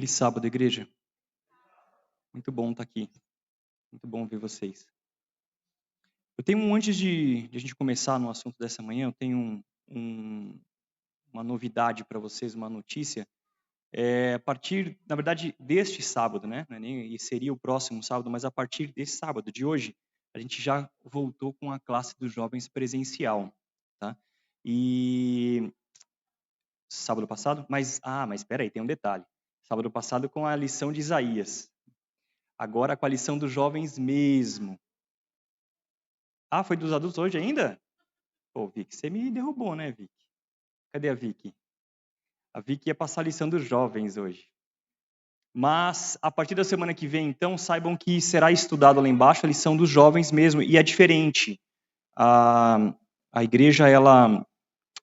Feliz sábado, igreja. Muito bom estar aqui. Muito bom ver vocês. Eu tenho, antes de a gente começar no assunto dessa manhã, eu tenho uma novidade para vocês, uma notícia. A partir, na verdade, deste sábado, né? Não é nem, e seria o próximo sábado, mas a partir desse sábado, de hoje, a gente já voltou com a classe dos jovens presencial, tá? E sábado passado, mas espera aí, tem um detalhe. Sábado passado com a lição de Isaías. Agora com a lição dos jovens mesmo. Ah, foi dos adultos hoje ainda? Pô, Vicky, você me derrubou, né, Vicky? Cadê a Vicky? A Vicky ia passar a lição dos jovens hoje. Mas, a partir da semana que vem, então, saibam que será estudado lá embaixo a lição dos jovens mesmo, e é diferente. A igreja, ela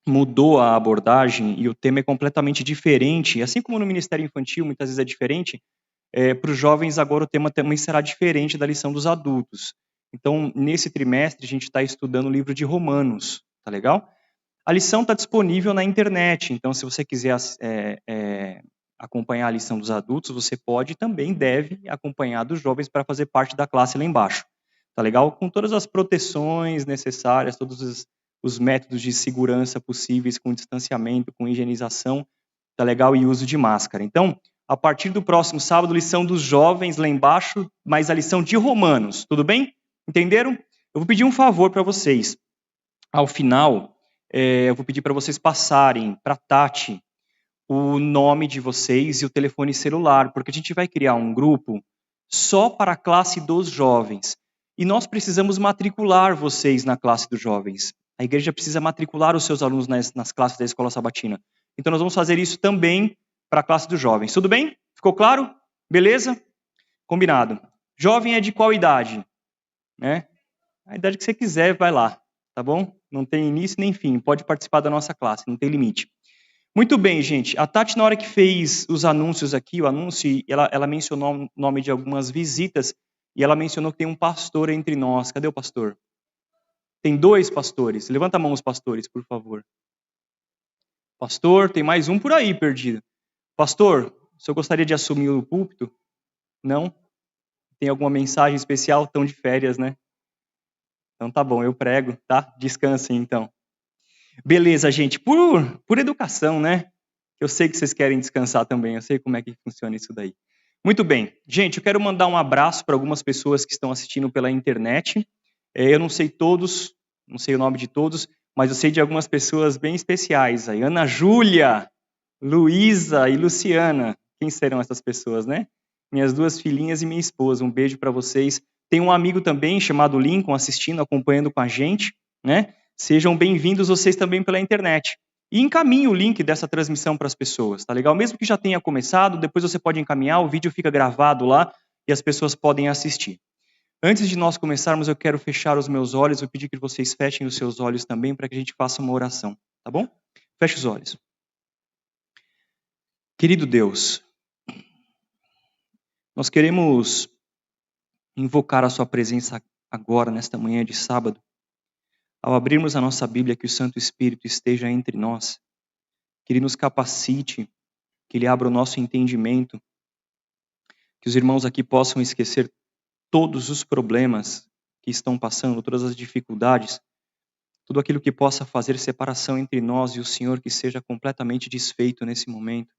mudou a abordagem e o tema é completamente diferente. Assim como no Ministério Infantil, muitas vezes é diferente, para os jovens agora o tema também será diferente da lição dos adultos. Então, nesse trimestre, a gente está estudando o livro de Romanos, tá legal? A lição está disponível na internet, então se você quiser acompanhar a lição dos adultos, você pode e também deve acompanhar dos jovens para fazer parte da classe lá embaixo, tá legal? Com todas as proteções necessárias, todos os métodos de segurança possíveis, com distanciamento, com higienização, tá legal? E uso de máscara. Então, a partir do próximo sábado, lição dos jovens lá embaixo, mas a lição de Romanos, tudo bem? Entenderam? Eu vou pedir um favor para vocês. Ao final, eu vou pedir para vocês passarem para a Tati o nome de vocês e o telefone celular, porque a gente vai criar um grupo só para a classe dos jovens. E nós precisamos matricular vocês na classe dos jovens. A igreja precisa matricular os seus alunos nas classes da Escola Sabatina. Então nós vamos fazer isso também para a classe dos jovens. Tudo bem? Ficou claro? Beleza? Combinado. Jovem é de qual idade? Né? A idade que você quiser, vai lá. Tá bom? Não tem início nem fim. Pode participar da nossa classe, não tem limite. Muito bem, gente. A Tati, na hora que fez os anúncios aqui, o anúncio, ela mencionou o nome de algumas visitas e ela mencionou que tem um pastor entre nós. Cadê o pastor? Tem 2 pastores. Levanta a mão os pastores, por favor. Pastor, tem mais um por aí perdido. Pastor, o senhor gostaria de assumir o púlpito? Não? Tem alguma mensagem especial? Estão de férias, né? Então tá bom, eu prego, tá? Descansem, então. Beleza, gente. Por educação, né? Eu sei que vocês querem descansar também. Eu sei como é que funciona isso daí. Muito bem. Gente, eu quero mandar um abraço para algumas pessoas que estão assistindo pela internet. Eu não sei todos, não sei o nome de todos, mas eu sei de algumas pessoas bem especiais aí. Ana Júlia, Luísa e Luciana. Quem serão essas pessoas, né? Minhas 2 filhinhas e minha esposa. Um beijo para vocês. Tem um amigo também chamado Lincoln assistindo, acompanhando com a gente, né? Sejam bem-vindos vocês também pela internet. E encaminhe o link dessa transmissão para as pessoas, tá legal? Mesmo que já tenha começado, depois você pode encaminhar, o vídeo fica gravado lá e as pessoas podem assistir. Antes de nós começarmos, eu quero fechar os meus olhos, vou pedir que vocês fechem os seus olhos também para que a gente faça uma oração, tá bom? Feche os olhos. Querido Deus, nós queremos invocar a sua presença agora, nesta manhã de sábado. Ao abrirmos a nossa Bíblia, que o Santo Espírito esteja entre nós, que Ele nos capacite, que Ele abra o nosso entendimento, que os irmãos aqui possam esquecer todos os problemas que estão passando, todas as dificuldades, tudo aquilo que possa fazer separação entre nós e o Senhor, que seja completamente desfeito nesse momento.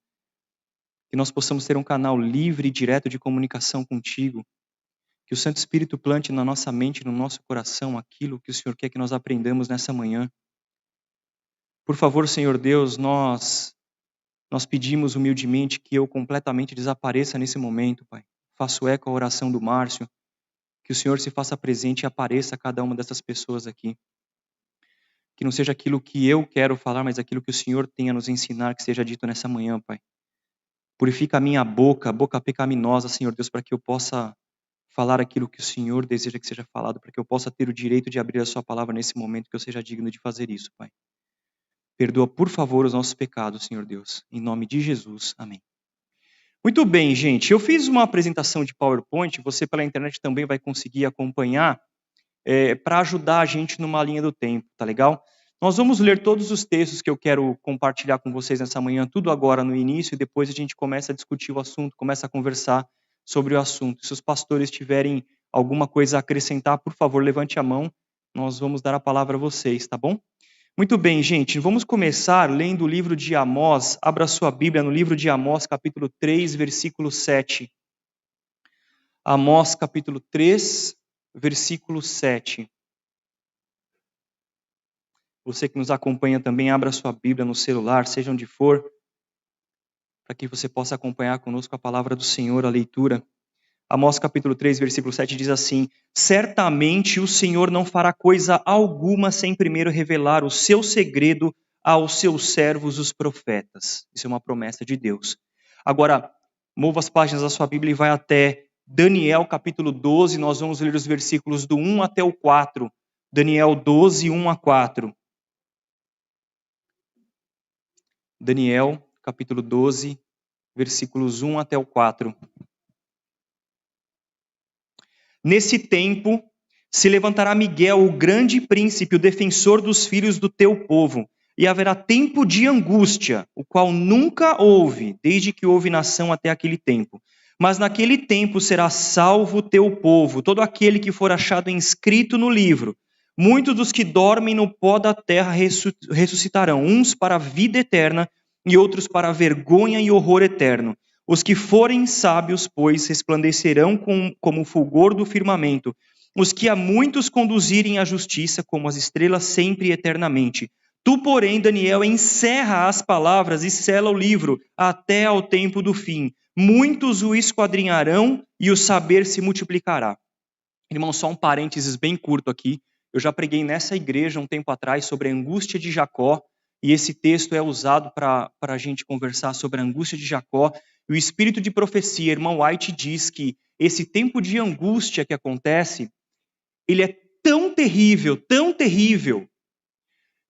Que nós possamos ter um canal livre e direto de comunicação contigo. Que o Santo Espírito plante na nossa mente, no nosso coração, aquilo que o Senhor quer que nós aprendamos nessa manhã. Por favor, Senhor Deus, nós pedimos humildemente que eu completamente desapareça nesse momento, Pai. Faço eco à oração do Márcio, que o Senhor se faça presente e apareça a cada uma dessas pessoas aqui. Que não seja aquilo que eu quero falar, mas aquilo que o Senhor tem a nos ensinar, que seja dito nessa manhã, Pai. Purifica a minha boca, a boca pecaminosa, Senhor Deus, para que eu possa falar aquilo que o Senhor deseja que seja falado, para que eu possa ter o direito de abrir a sua palavra nesse momento, que eu seja digno de fazer isso, Pai. Perdoa, por favor, os nossos pecados, Senhor Deus. Em nome de Jesus. Amém. Muito bem, gente. Eu fiz uma apresentação de PowerPoint, você pela internet também vai conseguir acompanhar, para ajudar a gente numa linha do tempo, tá legal? Nós vamos ler todos os textos que eu quero compartilhar com vocês nessa manhã, tudo agora no início, e depois a gente começa a discutir o assunto, começa a conversar sobre o assunto. Se os pastores tiverem alguma coisa a acrescentar, por favor, levante a mão, nós vamos dar a palavra a vocês, tá bom? Muito bem, gente, vamos começar lendo o livro de Amós. Abra sua Bíblia no livro de Amós, capítulo 3, versículo 7. Amós, capítulo 3, versículo 7. Você que nos acompanha também, abra sua Bíblia no celular, seja onde for, para que você possa acompanhar conosco a palavra do Senhor, a leitura. Amós capítulo 3, versículo 7 diz assim: certamente o Senhor não fará coisa alguma sem primeiro revelar o seu segredo aos seus servos, os profetas. Isso é uma promessa de Deus. Agora, mova as páginas da sua Bíblia e vai até Daniel capítulo 12, nós vamos ler os versículos do 1 até o 4. Daniel 12, 1 a 4. Daniel, capítulo 12, versículos 1 até o 4. Nesse tempo, se levantará Miguel, o grande príncipe, o defensor dos filhos do teu povo, e haverá tempo de angústia, o qual nunca houve, desde que houve nação até aquele tempo. Mas naquele tempo será salvo o teu povo, todo aquele que for achado inscrito no livro. Muitos dos que dormem no pó da terra ressuscitarão, uns para a vida eterna e outros para a vergonha e horror eterno. Os que forem sábios, pois, resplandecerão como o fulgor do firmamento. Os que a muitos conduzirem à justiça, como as estrelas sempre e eternamente. Tu, porém, Daniel, encerra as palavras e sela o livro até ao tempo do fim. Muitos o esquadrinharão e o saber se multiplicará. Irmão, só um parênteses bem curto aqui. Eu já preguei nessa igreja um tempo atrás sobre a angústia de Jacó, e esse texto é usado para a gente conversar sobre a angústia de Jacó. E o espírito de profecia, irmão White, diz que esse tempo de angústia que acontece, ele é tão terrível,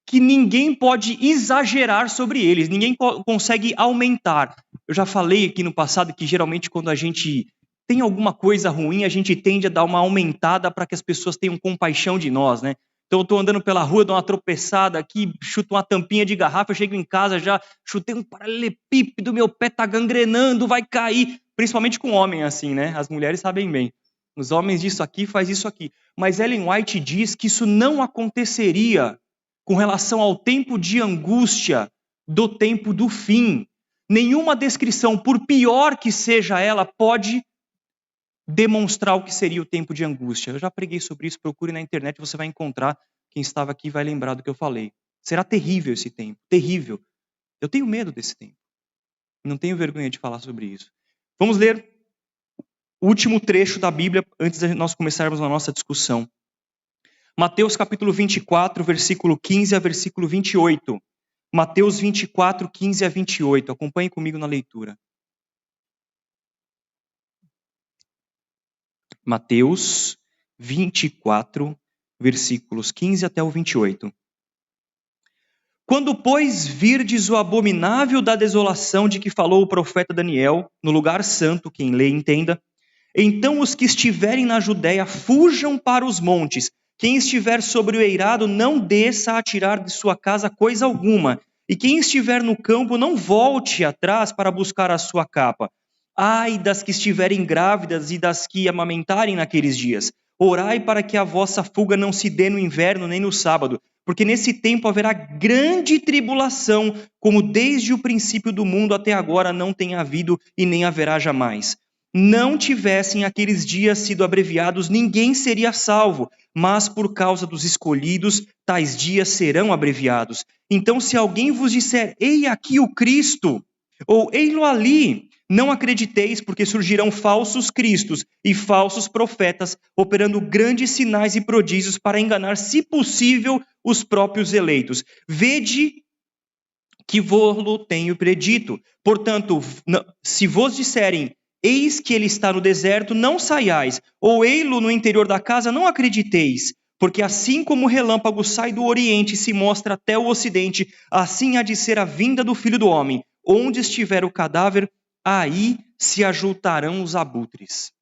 que ninguém pode exagerar sobre eles, ninguém consegue aumentar. Eu já falei aqui no passado que geralmente quando a gente tem alguma coisa ruim, a gente tende a dar uma aumentada para que as pessoas tenham compaixão de nós, né? Então eu estou andando pela rua, dou uma tropeçada aqui, chuto uma tampinha de garrafa, eu chego em casa, já chutei um paralelepípedo, meu pé está gangrenando, vai cair. Principalmente com homem assim, né? As mulheres sabem bem. Os homens disso aqui, faz isso aqui. Mas Ellen White diz que isso não aconteceria com relação ao tempo de angústia do tempo do fim. Nenhuma descrição, por pior que seja ela, pode demonstrar o que seria o tempo de angústia. Eu já preguei sobre isso, procure na internet, você vai encontrar, quem estava aqui vai lembrar do que eu falei. Será terrível esse tempo, terrível. Eu tenho medo desse tempo. Não tenho vergonha de falar sobre isso. Vamos ler o último trecho da Bíblia antes de nós começarmos a nossa discussão. Mateus capítulo 24, versículo 15 a versículo 28. Mateus 24, 15 a 28. Acompanhe comigo na leitura. Mateus 24, versículos 15 até o 28. Quando, pois, virdes o abominável da desolação de que falou o profeta Daniel, no lugar santo, quem lê entenda, então os que estiverem na Judéia fujam para os montes. Quem estiver sobre o eirado não desça a tirar de sua casa coisa alguma. E quem estiver no campo não volte atrás para buscar a sua capa. Ai das que estiverem grávidas e das que amamentarem naqueles dias. Orai para que a vossa fuga não se dê no inverno nem no sábado, porque nesse tempo haverá grande tribulação, como desde o princípio do mundo até agora não tem havido e nem haverá jamais. Não tivessem aqueles dias sido abreviados, ninguém seria salvo, mas por causa dos escolhidos, tais dias serão abreviados. Então, se alguém vos disser, ei aqui o Cristo, ou ei-lo ali, não acrediteis, porque surgirão falsos cristos e falsos profetas, operando grandes sinais e prodígios para enganar, se possível, os próprios eleitos. Vede que vos tenho predito. Portanto, se vos disserem, eis que ele está no deserto, não saiais, ou ei-lo no interior da casa, não acrediteis, porque assim como o relâmpago sai do oriente e se mostra até o ocidente, assim há de ser a vinda do Filho do Homem. Onde estiver o cadáver, aí se ajuntarão os abutres.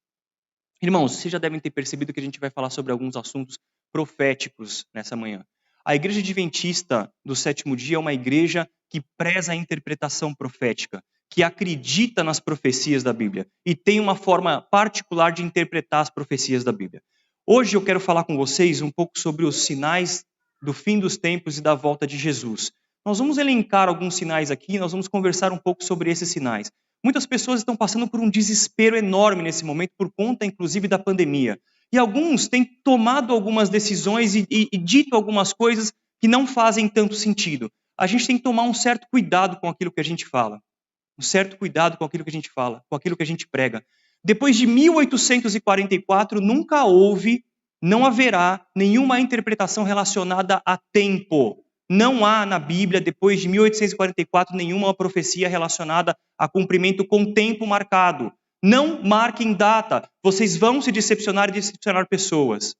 Irmãos, vocês já devem ter percebido que a gente vai falar sobre alguns assuntos proféticos nessa manhã. A igreja adventista do sétimo dia é uma igreja que preza a interpretação profética, que acredita nas profecias da Bíblia e tem uma forma particular de interpretar as profecias da Bíblia. Hoje eu quero falar com vocês um pouco sobre os sinais do fim dos tempos e da volta de Jesus. Nós vamos elencar alguns sinais aqui, nós vamos conversar um pouco sobre esses sinais. Muitas pessoas estão passando por um desespero enorme nesse momento, por conta, inclusive, da pandemia. E alguns têm tomado algumas decisões e dito algumas coisas que não fazem tanto sentido. A gente tem que tomar um certo cuidado com aquilo que a gente fala. Um certo cuidado com aquilo que a gente fala, com aquilo que a gente prega. Depois de 1844, nunca houve, não haverá nenhuma interpretação relacionada a tempo. Não há na Bíblia, depois de 1844, nenhuma profecia relacionada a cumprimento com tempo marcado. Não marquem data, vocês vão se decepcionar e decepcionar pessoas.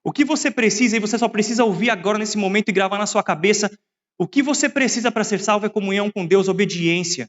O que você precisa, e você só precisa ouvir agora nesse momento e gravar na sua cabeça, o que você precisa para ser salvo é comunhão com Deus, obediência.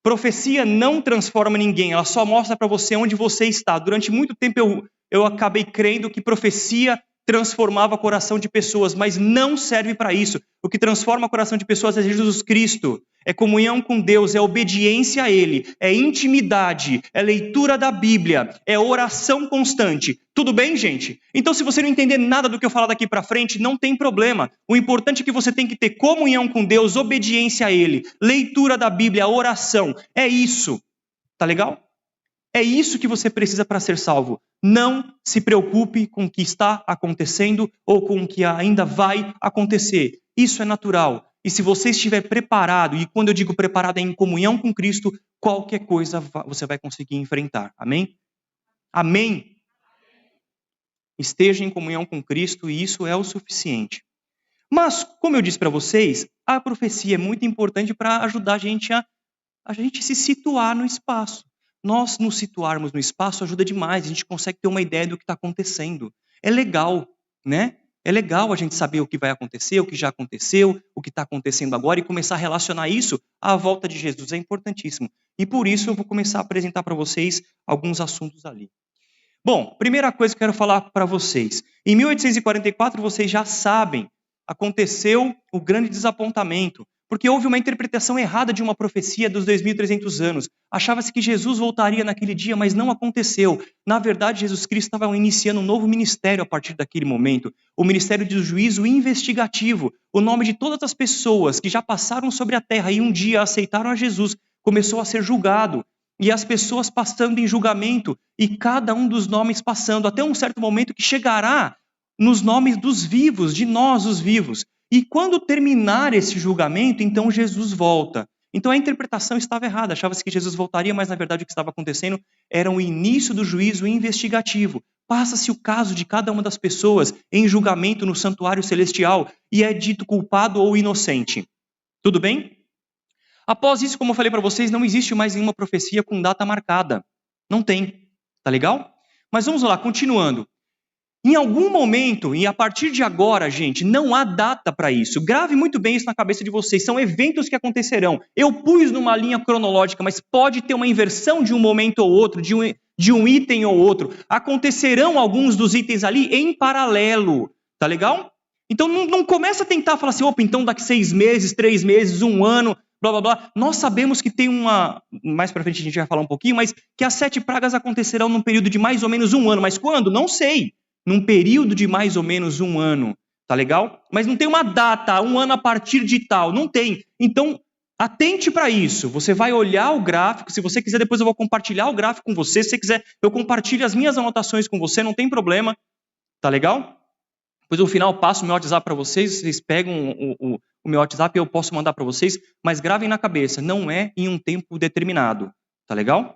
Profecia não transforma ninguém, ela só mostra para você onde você está. Durante muito tempo eu acabei crendo que profecia transformava o coração de pessoas, mas não serve para isso. O que transforma o coração de pessoas é Jesus Cristo. É comunhão com Deus, é obediência a Ele, é intimidade, é leitura da Bíblia, é oração constante. Tudo bem, gente? Então, se você não entender nada do que eu falar daqui para frente, não tem problema. O importante é que você tem que ter comunhão com Deus, obediência a Ele, leitura da Bíblia, oração. É isso. Tá legal? É isso que você precisa para ser salvo. Não se preocupe com o que está acontecendo ou com o que ainda vai acontecer. Isso é natural. E se você estiver preparado, e quando eu digo preparado é em comunhão com Cristo, qualquer coisa você vai conseguir enfrentar. Amém? Amém? Esteja em comunhão com Cristo e isso é o suficiente. Mas, como eu disse para vocês, a profecia é muito importante para ajudar a gente se situar no espaço. Nós nos situarmos no espaço ajuda demais, a gente consegue ter uma ideia do que está acontecendo. É legal, né? É legal a gente saber o que vai acontecer, o que já aconteceu, o que está acontecendo agora e começar a relacionar isso à volta de Jesus. É importantíssimo. E por isso eu vou começar a apresentar para vocês alguns assuntos ali. Bom, primeira coisa que eu quero falar para vocês. Em 1844, vocês já sabem, aconteceu o grande desapontamento. Porque houve uma interpretação errada de uma profecia dos 2.300 anos. Achava-se que Jesus voltaria naquele dia, mas não aconteceu. Na verdade, Jesus Cristo estava iniciando um novo ministério a partir daquele momento. O ministério de juízo investigativo. O nome de todas as pessoas que já passaram sobre a terra e um dia aceitaram a Jesus começou a ser julgado. E as pessoas passando em julgamento. E cada um dos nomes passando. Até um certo momento que chegará nos nomes dos vivos, de nós os vivos. E quando terminar esse julgamento, então Jesus volta. Então a interpretação estava errada. Achava-se que Jesus voltaria, mas na verdade o que estava acontecendo era o início do juízo investigativo. Passa-se o caso de cada uma das pessoas em julgamento no santuário celestial e é dito culpado ou inocente. Tudo bem? Após isso, como eu falei para vocês, não existe mais nenhuma profecia com data marcada. Não tem. Tá legal? Mas vamos lá, continuando. Em algum momento, e a partir de agora, gente, não há data para isso. Grave muito bem isso na cabeça de vocês. São eventos que acontecerão. Eu pus numa linha cronológica, mas pode ter uma inversão de um momento ou outro, de um item ou outro. Acontecerão alguns dos itens ali em paralelo. Tá legal? Então não começa a tentar falar assim, opa, então daqui 6 meses, 3 meses, 1 ano, blá, blá, blá. Nós sabemos que tem mais para frente a gente vai falar um pouquinho, mas que as 7 pragas acontecerão num período de mais ou menos 1 ano. Mas quando? Não sei. Num período de mais ou menos 1 ano, tá legal? Mas não tem uma data, 1 ano a partir de tal, não tem. Então, atente para isso. Você vai olhar o gráfico, se você quiser depois eu vou compartilhar o gráfico com você, se você quiser eu compartilho as minhas anotações com você, não tem problema, tá legal? Depois no final eu passo o meu WhatsApp para vocês pegam o meu WhatsApp e eu posso mandar para vocês, mas gravem na cabeça, não é em um tempo determinado, tá legal?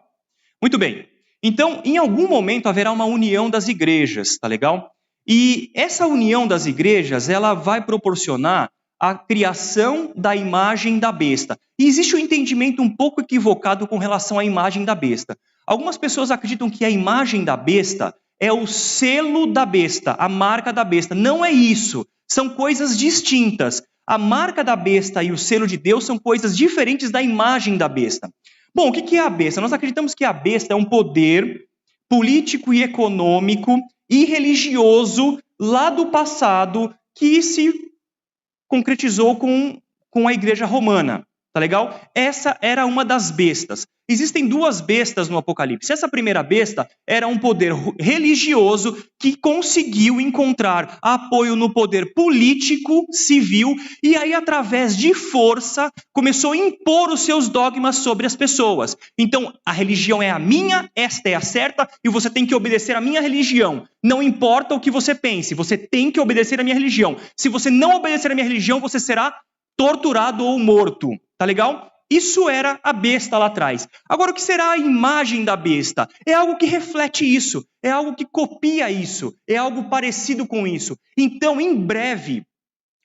Muito bem. Então, em algum momento haverá uma união das igrejas, tá legal? E essa união das igrejas, ela vai proporcionar a criação da imagem da besta. E existe um entendimento um pouco equivocado com relação à imagem da besta. Algumas pessoas acreditam que a imagem da besta é o selo da besta, a marca da besta. Não é isso. São coisas distintas. A marca da besta e o selo de Deus são coisas diferentes da imagem da besta. Bom, o que é a besta? Nós acreditamos que a besta é um poder político e econômico e religioso lá do passado que se concretizou com a igreja romana. Tá legal? Essa era uma das bestas. Existem duas bestas no Apocalipse. Essa primeira besta era um poder religioso que conseguiu encontrar apoio no poder político, civil, e aí, através de força, começou a impor os seus dogmas sobre as pessoas. Então, a religião é a minha, esta é a certa, e você tem que obedecer à minha religião. Não importa o que você pense, você tem que obedecer à minha religião. Se você não obedecer à minha religião, você será torturado ou morto. Tá legal? Isso era a besta lá atrás. Agora, o que será a imagem da besta? É algo que reflete isso, é algo que copia isso, é algo parecido com isso. Então, em breve,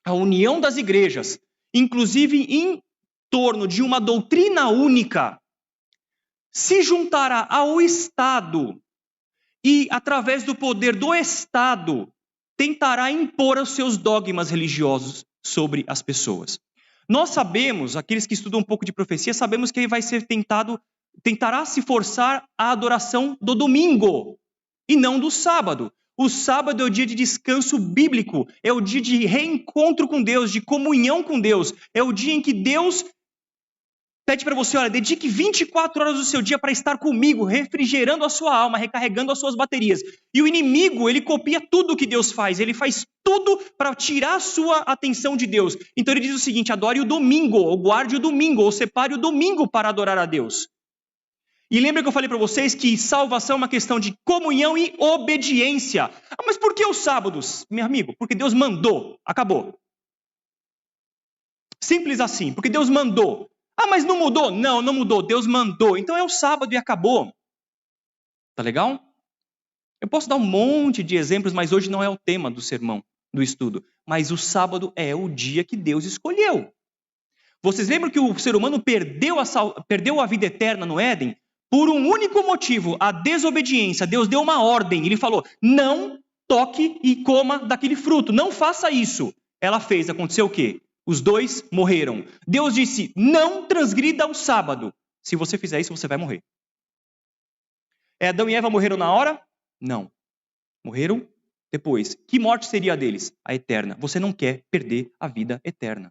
a união das igrejas, inclusive em torno de uma doutrina única, se juntará ao Estado e, através do poder do Estado, tentará impor os seus dogmas religiosos sobre as pessoas. Nós sabemos, aqueles que estudam um pouco de profecia, sabemos que vai ser tentará se forçar a adoração do domingo e não do sábado. O sábado é o dia de descanso bíblico, é o dia de reencontro com Deus, de comunhão com Deus, é o dia em que Deus pede para você, olha, dedique 24 horas do seu dia para estar comigo, refrigerando a sua alma, recarregando as suas baterias. E o inimigo, ele copia tudo que Deus faz, ele faz tudo para tirar a sua atenção de Deus. Então ele diz o seguinte, adore o domingo, ou guarde o domingo, ou separe o domingo para adorar a Deus. E lembra que eu falei para vocês que salvação é uma questão de comunhão e obediência. Ah, mas por que os sábados, meu amigo? Porque Deus mandou, acabou. Simples assim, porque Deus mandou. Ah, mas não mudou? Não, não mudou. Deus mandou. Então é o sábado e acabou. Tá legal? Eu posso dar um monte de exemplos, mas hoje não é o tema do sermão, do estudo. Mas o sábado é o dia que Deus escolheu. Vocês lembram que o ser humano perdeu a vida eterna no Éden? Por um único motivo, a desobediência. Deus deu uma ordem. Ele falou, não toque e coma daquele fruto. Não faça isso. Ela fez. Aconteceu o quê? Os dois morreram. Deus disse, não transgrida o sábado. Se você fizer isso, você vai morrer. Adão e Eva morreram na hora? Não. Morreram depois. Que morte seria a deles? A eterna. Você não quer perder a vida eterna.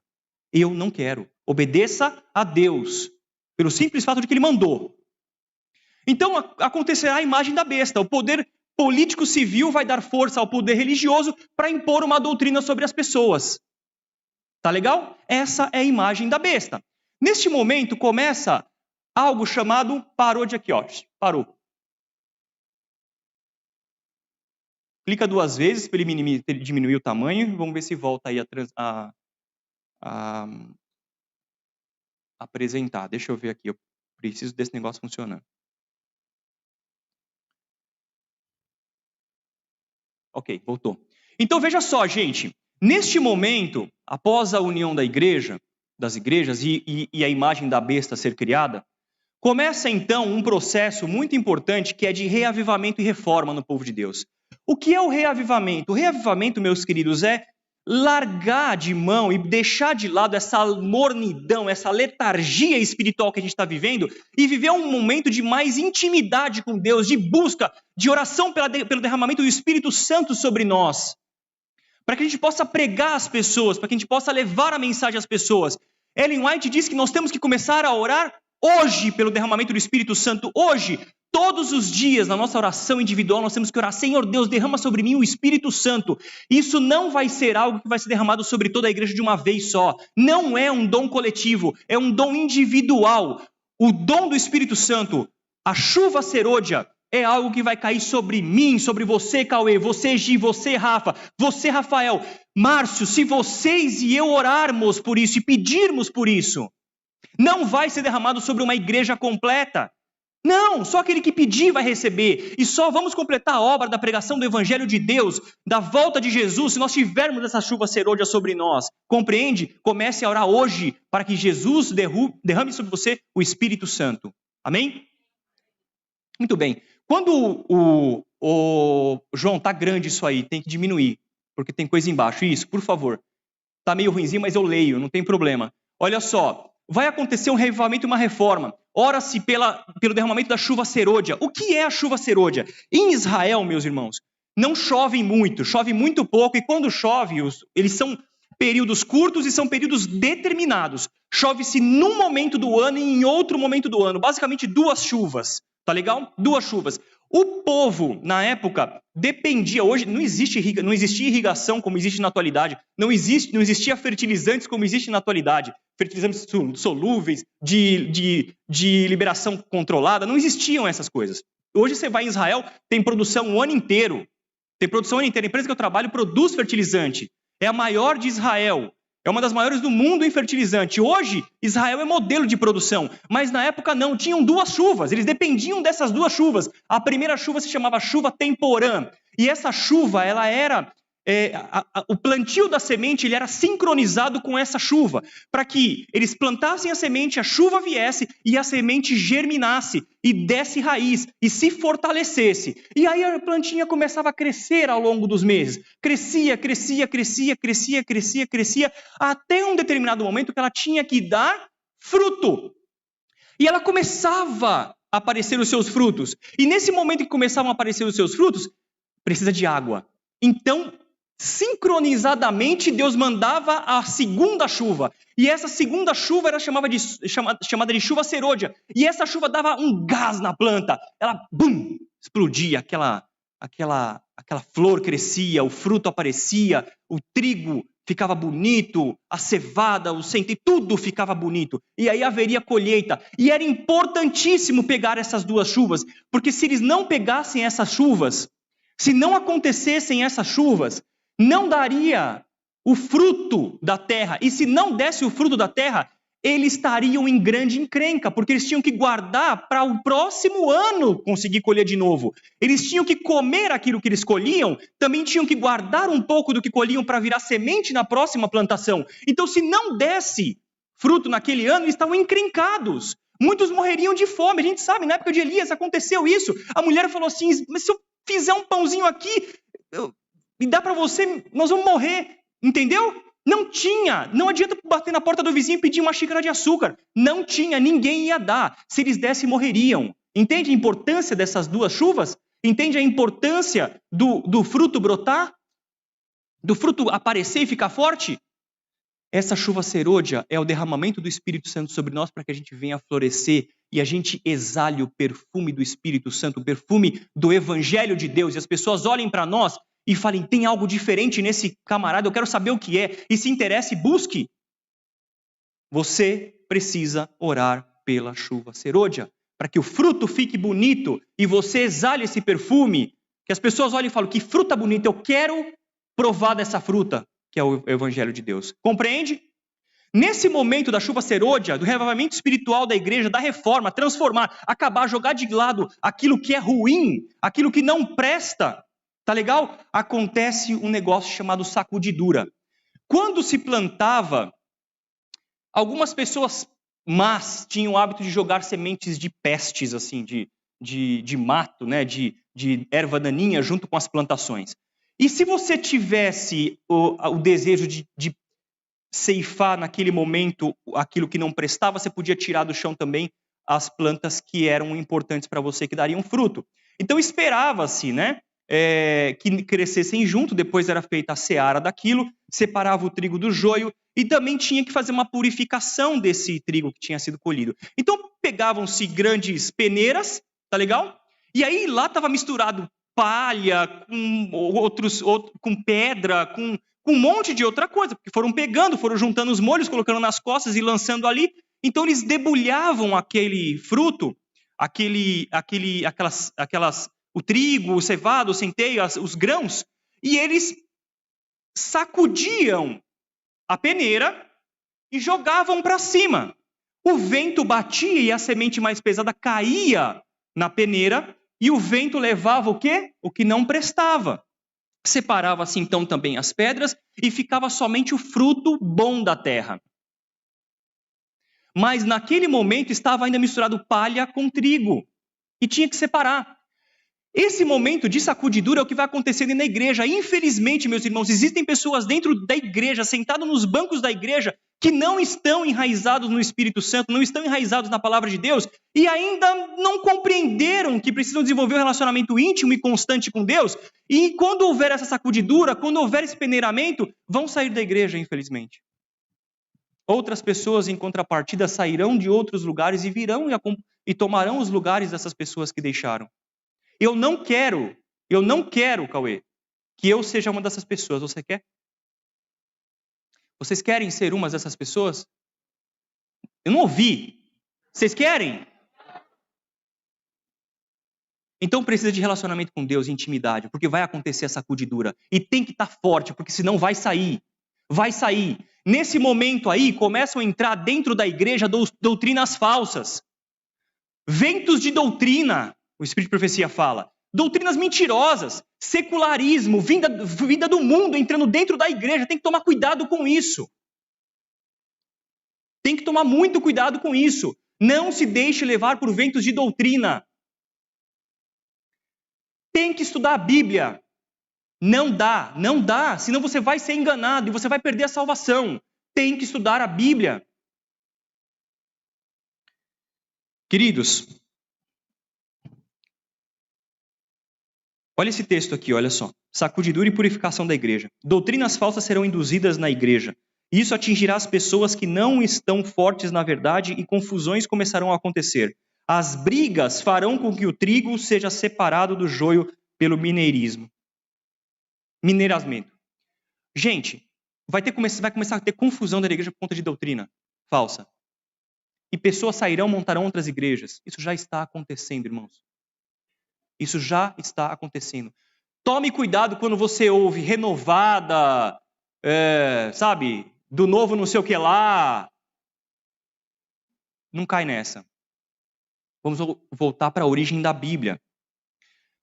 Eu não quero. Obedeça a Deus. Pelo simples fato de que Ele mandou. Então acontecerá a imagem da besta. O poder político civil vai dar força ao poder religioso para impor uma doutrina sobre as pessoas. Tá legal? Essa é a imagem da besta. Neste momento começa algo chamado parou de aqui, ó. Parou. Clica 2 vezes para ele diminuir o tamanho. Vamos ver se volta aí a apresentar. Deixa eu ver aqui. Eu preciso desse negócio funcionando. Ok, voltou. Então veja só, gente. Neste momento, após a união das igrejas e a imagem da besta ser criada, começa então um processo muito importante que é de reavivamento e reforma no povo de Deus. O que é o reavivamento? O reavivamento, meus queridos, é largar de mão e deixar de lado essa mornidão, essa letargia espiritual que a gente está vivendo e viver um momento de mais intimidade com Deus, de busca, de oração pelo derramamento do Espírito Santo sobre nós. Para que a gente possa pregar às pessoas, para que a gente possa levar a mensagem às pessoas. Ellen White diz que nós temos que começar a orar hoje pelo derramamento do Espírito Santo, hoje. Todos os dias, na nossa oração individual, nós temos que orar, Senhor Deus, derrama sobre mim o Espírito Santo. Isso não vai ser algo que vai ser derramado sobre toda a igreja de uma vez só. Não é um dom coletivo, é um dom individual. O dom do Espírito Santo, a chuva serôdia, é algo que vai cair sobre mim, sobre você, Cauê, você, Gi, você, Rafa, você, Rafael, Márcio, se vocês e eu orarmos por isso e pedirmos por isso, não vai ser derramado sobre uma igreja completa. Não, só aquele que pedir vai receber. E só vamos completar a obra da pregação do Evangelho de Deus, da volta de Jesus, se nós tivermos essa chuva serôdia sobre nós. Compreende? Comece a orar hoje para que Jesus derrame sobre você o Espírito Santo. Amém? Muito bem. Quando o João, tá grande isso aí, tem que diminuir, porque tem coisa embaixo. Isso, por favor. Tá meio ruinzinho, mas eu leio, não tem problema. Olha só, vai acontecer um revivamento e uma reforma. Ora-se pelo derramamento da chuva serôdia. O que é a chuva serôdia? Em Israel, meus irmãos, não chovem muito, chove muito pouco, e quando chove, eles são períodos curtos e são períodos determinados. Chove-se num momento do ano e em outro momento do ano, basicamente 2 chuvas, tá legal? 2 chuvas. O povo, na época, dependia, hoje não existia irrigação como existe na atualidade, não existia fertilizantes como existe na atualidade, fertilizantes solúveis, de liberação controlada, não existiam essas coisas. Hoje você vai em Israel, tem produção o ano inteiro, a empresa que eu trabalho produz fertilizante, é a maior de Israel, é uma das maiores do mundo em fertilizante. Hoje, Israel é modelo de produção, mas na época não, tinham 2 chuvas, eles dependiam dessas 2 chuvas. A primeira chuva se chamava chuva temporã, e essa chuva, ela era, o plantio da semente, ele era sincronizado com essa chuva, para que eles plantassem a semente, a chuva viesse e a semente germinasse e desse raiz e se fortalecesse. E aí a plantinha começava a crescer ao longo dos meses. Crescia, até um determinado momento que ela tinha que dar fruto. E ela começava a aparecer os seus frutos. E nesse momento que começavam a aparecer os seus frutos, precisa de água. Então, sincronizadamente, Deus mandava a segunda chuva. E essa segunda chuva era chamada de chuva serôdia. E essa chuva dava um gás na planta. Ela, bum, explodia. Aquela flor crescia, o fruto aparecia, o trigo ficava bonito, a cevada, o centeio, tudo ficava bonito. E aí haveria colheita. E era importantíssimo pegar essas 2 chuvas, porque se eles não pegassem essas chuvas, se não acontecessem essas chuvas, não daria o fruto da terra. E se não desse o fruto da terra, eles estariam em grande encrenca, porque eles tinham que guardar para o próximo ano conseguir colher de novo. Eles tinham que comer aquilo que eles colhiam, também tinham que guardar um pouco do que colhiam para virar semente na próxima plantação. Então, se não desse fruto naquele ano, eles estavam encrencados. Muitos morreriam de fome. A gente sabe, na época de Elias aconteceu isso. A mulher falou assim, mas se eu fizer um pãozinho aqui, me dá para você, nós vamos morrer. Entendeu? Não adianta bater na porta do vizinho e pedir uma xícara de açúcar. Não tinha, ninguém ia dar. Se eles dessem, morreriam. Entende a importância dessas 2 chuvas? Entende a importância do fruto brotar? Do fruto aparecer e ficar forte? Essa chuva serôdia é o derramamento do Espírito Santo sobre nós para que a gente venha florescer e a gente exale o perfume do Espírito Santo, o perfume do Evangelho de Deus. E as pessoas olhem para nós e falem, tem algo diferente nesse camarada, eu quero saber o que é. E se interesse, busque. Você precisa orar pela chuva serôdia, para que o fruto fique bonito e você exale esse perfume, que as pessoas olhem e falem, que fruta bonita, eu quero provar dessa fruta, que é o Evangelho de Deus. Compreende? Nesse momento da chuva serôdia, do revivamento espiritual da igreja, da reforma, transformar, acabar, jogar de lado aquilo que é ruim, aquilo que não presta, tá legal? Acontece um negócio chamado sacudidura. Quando se plantava, algumas pessoas más tinham o hábito de jogar sementes de pestes, assim, de mato, né? de erva daninha junto com as plantações. E se você tivesse o desejo de ceifar naquele momento aquilo que não prestava, você podia tirar do chão também as plantas que eram importantes para você, que dariam fruto. Então esperava-se, né? Que crescessem junto, depois era feita a seara daquilo, separava o trigo do joio e também tinha que fazer uma purificação desse trigo que tinha sido colhido. Então pegavam-se grandes peneiras, tá legal? E aí lá estava misturado palha, com pedra, com um monte de outra coisa, porque foram juntando os molhos, colocando nas costas e lançando ali. Então eles debulhavam aquele fruto, o trigo, o cevado, o centeio, os grãos, e eles sacudiam a peneira e jogavam para cima. O vento batia e a semente mais pesada caía na peneira e o vento levava o quê? O que não prestava. Separava-se então também as pedras e ficava somente o fruto bom da terra. Mas naquele momento estava ainda misturado palha com trigo e tinha que separar. Esse momento de sacudidura é o que vai acontecendo na igreja. Infelizmente, meus irmãos, existem pessoas dentro da igreja, sentadas nos bancos da igreja, que não estão enraizados no Espírito Santo, não estão enraizados na palavra de Deus e ainda não compreenderam que precisam desenvolver um relacionamento íntimo e constante com Deus. E quando houver essa sacudidura, quando houver esse peneiramento, vão sair da igreja, infelizmente. Outras pessoas, em contrapartida, sairão de outros lugares e virão e tomarão os lugares dessas pessoas que deixaram. Eu não quero, Cauê, que eu seja uma dessas pessoas. Você quer? Vocês querem ser uma dessas pessoas? Eu não ouvi. Vocês querem? Então precisa de relacionamento com Deus, intimidade, porque vai acontecer essa sacudidura. E tem que estar forte, porque senão vai sair. Vai sair. Nesse momento aí, começam a entrar dentro da igreja doutrinas falsas. Ventos de doutrina, o Espírito de Profecia fala. Doutrinas mentirosas, secularismo, vinda do mundo entrando dentro da igreja. Tem que tomar cuidado com isso. Tem que tomar muito cuidado com isso. Não se deixe levar por ventos de doutrina. Tem que estudar a Bíblia. Não dá, senão você vai ser enganado e você vai perder a salvação. Tem que estudar a Bíblia. Queridos, olha esse texto aqui, olha só. Sacudidura e purificação da igreja. Doutrinas falsas serão induzidas na igreja. Isso atingirá as pessoas que não estão fortes na verdade e confusões começarão a acontecer. As brigas farão com que o trigo seja separado do joio pelo mineiramento. Gente, vai começar a ter confusão da igreja por conta de doutrina falsa. E pessoas sairão, montarão outras igrejas. Isso já está acontecendo, irmãos. Isso já está acontecendo. Tome cuidado quando você ouve renovada, do novo não sei o que lá. Não cai nessa. Vamos voltar para a origem da Bíblia.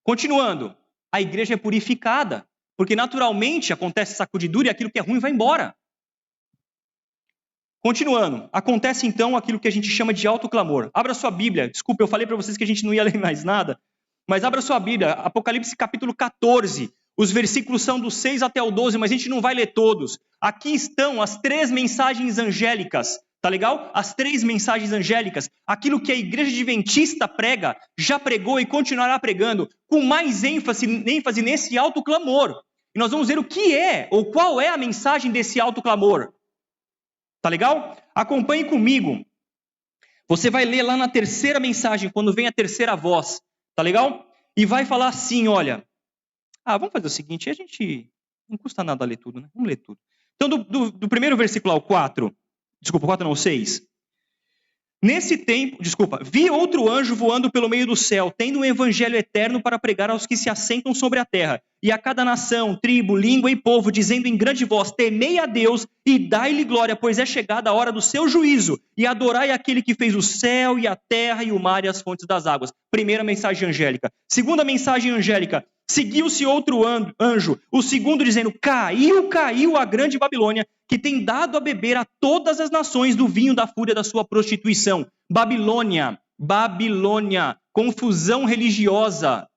Continuando, a igreja é purificada, porque naturalmente acontece sacudidura e aquilo que é ruim vai embora. Continuando, acontece então aquilo que a gente chama de autoclamor. Abra sua Bíblia. Desculpa, eu falei para vocês que a gente não ia ler mais nada, mas abra sua Bíblia, Apocalipse capítulo 14. Os versículos são do 6 até o 12, mas a gente não vai ler todos. Aqui estão as 3 mensagens angélicas. Tá legal? As 3 mensagens angélicas, aquilo que a igreja adventista prega, já pregou e continuará pregando, com mais ênfase nesse autoclamor. E nós vamos ver o que é, ou qual é a mensagem desse autoclamor. Tá legal? Acompanhe comigo. Você vai ler lá na 3ª mensagem, quando vem a 3ª voz. Tá legal? E vai falar assim, olha. Vamos fazer o seguinte, a gente não custa nada ler tudo, né? Vamos ler tudo. Então, do primeiro versículo ao 4... Desculpa, 4 não, 6. Nesse tempo, vi outro anjo voando pelo meio do céu, tendo um evangelho eterno para pregar aos que se assentam sobre a terra, e a cada nação, tribo, língua e povo, dizendo em grande voz, temei a Deus e dai-lhe glória, pois é chegada a hora do seu juízo, e adorai aquele que fez o céu e a terra e o mar e as fontes das águas. Primeira mensagem angélica. Segunda mensagem angélica. Seguiu-se outro anjo, o segundo dizendo, caiu a grande Babilônia, que tem dado a beber a todas as nações do vinho da fúria da sua prostituição. Babilônia, confusão religiosa.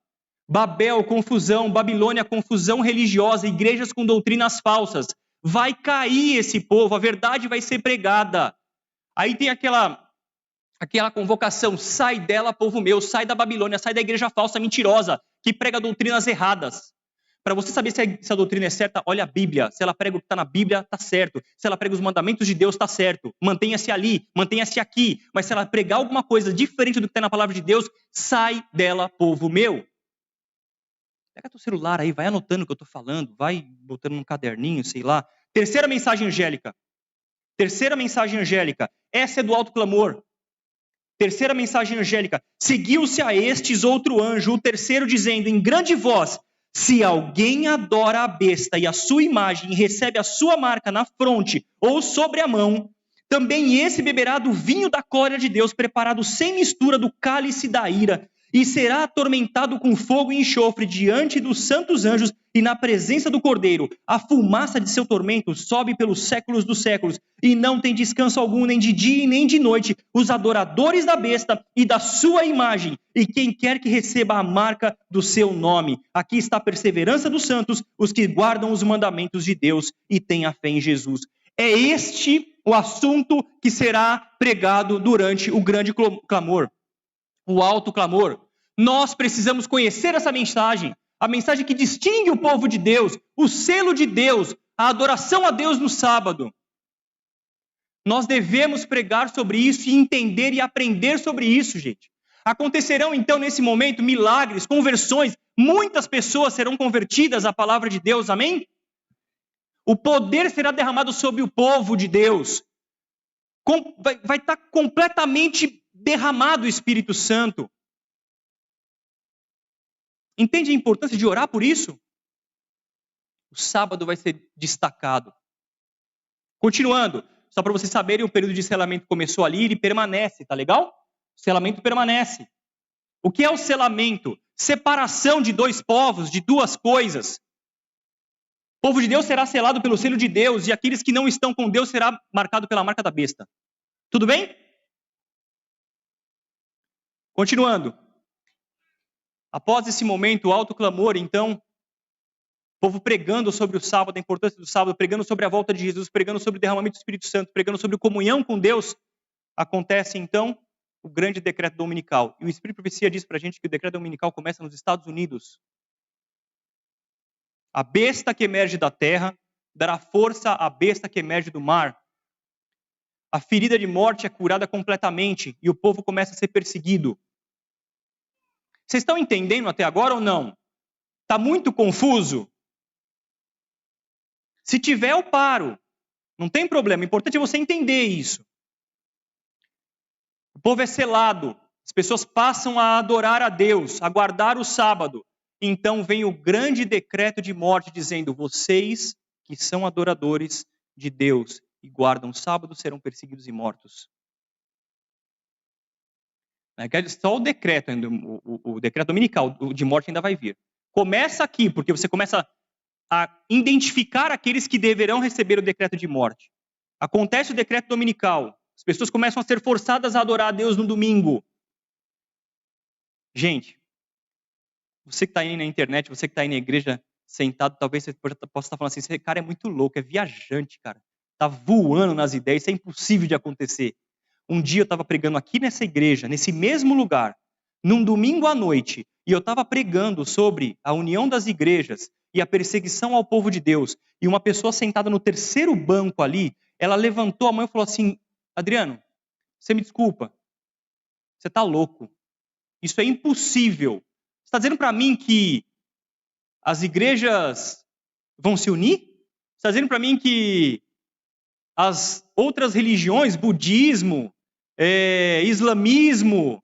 Babel, confusão. Babilônia, confusão religiosa. Igrejas com doutrinas falsas. Vai cair esse povo, a verdade vai ser pregada. Aí tem aquela convocação, sai dela, povo meu, sai da Babilônia, sai da igreja falsa, mentirosa, que prega doutrinas erradas. Para você saber se a doutrina é certa, olha a Bíblia. Se ela prega o que está na Bíblia, está certo. Se ela prega os mandamentos de Deus, está certo. Mantenha-se ali, mantenha-se aqui. Mas se ela pregar alguma coisa diferente do que está na palavra de Deus, sai dela, povo meu. Pega teu celular aí, vai anotando o que eu estou falando, vai botando num caderninho, sei lá. Terceira mensagem angélica. Essa é do alto clamor. Terceira mensagem angélica. Seguiu-se a estes outro anjo, o terceiro dizendo em grande voz, se alguém adora a besta e a sua imagem e recebe a sua marca na fronte ou sobre a mão, também esse beberá do vinho da glória de Deus, preparado sem mistura do cálice da ira, e será atormentado com fogo e enxofre diante dos santos anjos e na presença do Cordeiro. A fumaça de seu tormento sobe pelos séculos dos séculos, e não tem descanso algum, nem de dia nem de noite, os adoradores da besta e da sua imagem, e quem quer que receba a marca do seu nome. Aqui está a perseverança dos santos, os que guardam os mandamentos de Deus e têm a fé em Jesus. É este o assunto que será pregado durante o grande clamor, o alto clamor. Nós precisamos conhecer essa mensagem, a mensagem que distingue o povo de Deus, o selo de Deus, a adoração a Deus no sábado. Nós devemos pregar sobre isso e entender e aprender sobre isso, gente. Acontecerão então nesse momento milagres, conversões, muitas pessoas serão convertidas à palavra de Deus, amém? O poder será derramado sobre o povo de Deus. Vai estar completamente derramado o Espírito Santo. Entende a importância de orar por isso? O sábado vai ser destacado. Continuando, só para vocês saberem, o período de selamento começou ali, ele permanece, tá legal? O selamento permanece. O que é o selamento? Separação de dois povos, de duas coisas. O povo de Deus será selado pelo selo de Deus, e aqueles que não estão com Deus será marcado pela marca da besta. Tudo bem? Continuando. Após esse momento, o alto clamor, então, o povo pregando sobre o sábado, a importância do sábado, pregando sobre a volta de Jesus, pregando sobre o derramamento do Espírito Santo, pregando sobre comunhão com Deus, acontece então o grande decreto dominical. E o Espírito de Profecia diz para a gente que o decreto dominical começa nos Estados Unidos. A besta que emerge da terra dará força à besta que emerge do mar. A ferida de morte é curada completamente e o povo começa a ser perseguido. Vocês estão entendendo até agora ou não? Está muito confuso? Se tiver, eu paro. Não tem problema. O importante é você entender isso. O povo é selado. As pessoas passam a adorar a Deus, a guardar o sábado. Então vem o grande decreto de morte dizendo: vocês que são adoradores de Deus e guardam o sábado serão perseguidos e mortos. Só o decreto, o decreto dominical de morte ainda vai vir. Começa aqui, porque você começa a identificar aqueles que deverão receber o decreto de morte. Acontece o decreto dominical. As pessoas começam a ser forçadas a adorar a Deus no domingo. Gente, você que está aí na internet, você que está aí na igreja sentado, talvez você possa estar falando assim: esse cara é muito louco, é viajante, cara. Está voando nas ideias, isso é impossível de acontecer. Um dia eu estava pregando aqui nessa igreja, nesse mesmo lugar, num domingo à noite, e eu estava pregando sobre a união das igrejas e a perseguição ao povo de Deus. E uma pessoa sentada no terceiro banco ali, ela levantou a mão e falou assim: Adriano, você me desculpa, você está louco. Isso é impossível. Você está dizendo para mim que as igrejas vão se unir? Você está dizendo para mim que as outras religiões, budismo, islamismo,